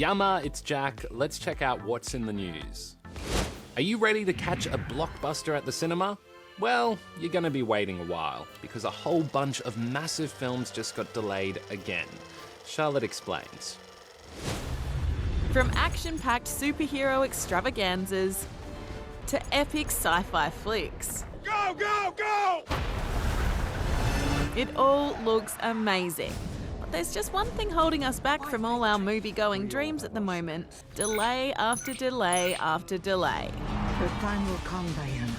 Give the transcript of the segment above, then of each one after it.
Yama, it's Jack. Let's check out what's in the news. Are you ready to catch a blockbuster at the cinema? Well, you're going to be waiting a while, because a whole bunch of massive films just got delayed again. Charlotte explains. From action-packed superhero extravaganzas to epic sci-fi flicks. Go, go, go! It all looks amazing. But there's just one thing holding us back from all our movie-going dreams at the moment. Delay after delay after delay. Her time will come, Diana.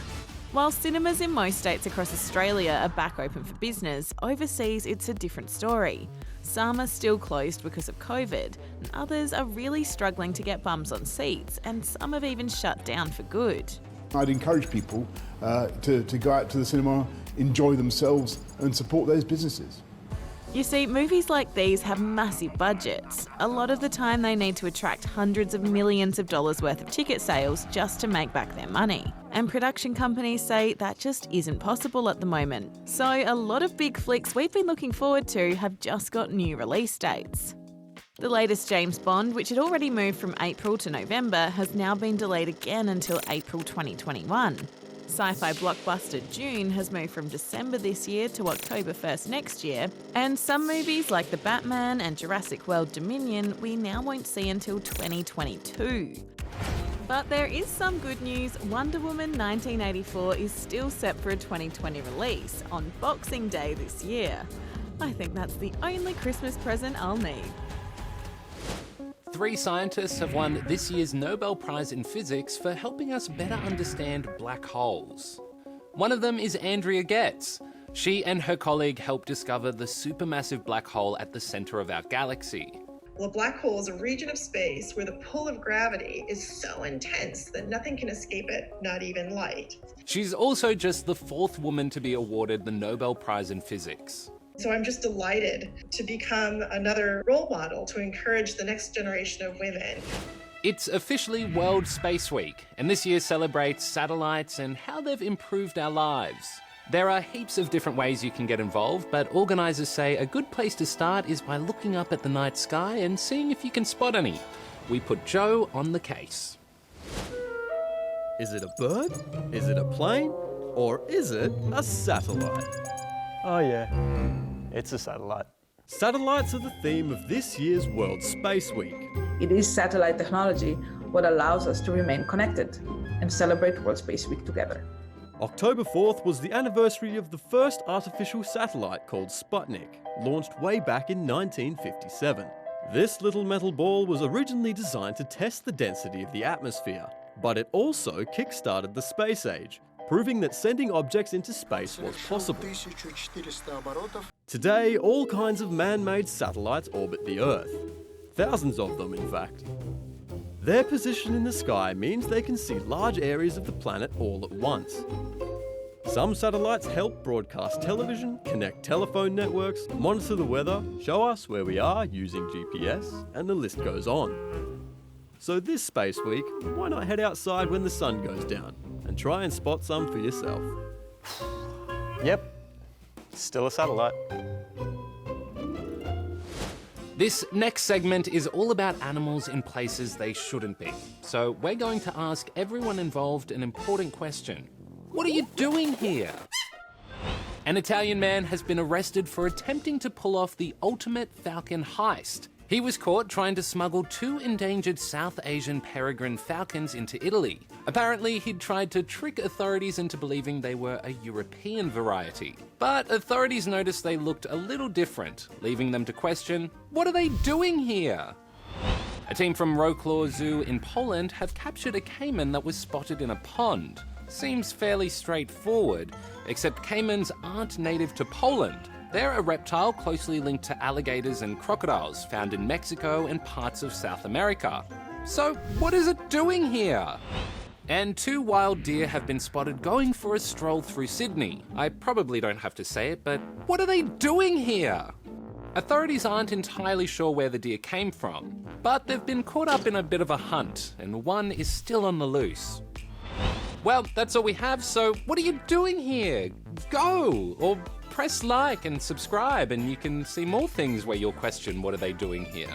While cinemas in most states across Australia are back open for business, overseas it's a different story. Some are still closed because of COVID, and others are really struggling to get bums on seats, and some have even shut down for good. I'd encourage people to go out to the cinema, enjoy themselves and support those businesses. You see, movies like these have massive budgets. A lot of the time they need to attract hundreds of millions of dollars worth of ticket sales just to make back their money. And production companies say that just isn't possible at the moment. So a lot of big flicks we've been looking forward to have just got new release dates. The latest James Bond, which had already moved from April to November, has now been delayed again until April 2021. Sci-fi blockbuster Dune has moved from December this year to October 1st next year, and some movies like The Batman and Jurassic World Dominion we now won't see until 2022. But there is some good news. Wonder Woman 1984 is still set for a 2020 release on Boxing Day this year. I think that's the only Christmas present I'll need. 3 scientists have won this year's Nobel Prize in Physics for helping us better understand black holes. One of them is Andrea Ghez. She and her colleague helped discover the supermassive black hole at the centre of our galaxy. Well, a black hole is a region of space where the pull of gravity is so intense that nothing can escape it, not even light. She's also just the 4th woman to be awarded the Nobel Prize in Physics. So I'm just delighted to become another role model to encourage the next generation of women. It's officially World Space Week, and this year celebrates satellites and how they've improved our lives. There are heaps of different ways you can get involved, but organisers say a good place to start is by looking up at the night sky and seeing if you can spot any. We put Joe on the case. Is it a bird? Is it a plane? Or is it a satellite? Oh yeah, it's a satellite. Satellites are the theme of this year's World Space Week. It is satellite technology what allows us to remain connected and celebrate World Space Week together. October 4th was the anniversary of the first artificial satellite called Sputnik, launched way back in 1957. This little metal ball was originally designed to test the density of the atmosphere, but it also kick-started the space age, proving that sending objects into space was possible. Today, all kinds of man-made satellites orbit the Earth. Thousands of them, in fact. Their position in the sky means they can see large areas of the planet all at once. Some satellites help broadcast television, connect telephone networks, monitor the weather, show us where we are using GPS, and the list goes on. So this Space Week, why not head outside when the sun goes down and try and spot some for yourself? Yep, still a satellite. This next segment is all about animals in places they shouldn't be. So we're going to ask everyone involved an important question. What are you doing here? An Italian man has been arrested for attempting to pull off the ultimate falcon heist. He was caught trying to smuggle 2 endangered South Asian peregrine falcons into Italy. Apparently, he'd tried to trick authorities into believing they were a European variety. But authorities noticed they looked a little different, leaving them to question, what are they doing here? A team from Wrocław Zoo in Poland have captured a caiman that was spotted in a pond. Seems fairly straightforward, except caimans aren't native to Poland. They're a reptile closely linked to alligators and crocodiles found in Mexico and parts of South America. So what is it doing here? And 2 wild deer have been spotted going for a stroll through Sydney. I probably don't have to say it, but what are they doing here? Authorities aren't entirely sure where the deer came from, but they've been caught up in a bit of a hunt, and one is still on the loose. Well, that's all we have, so what are you doing here? Go! Or press like and subscribe and you can see more things where you'll question what are they doing here.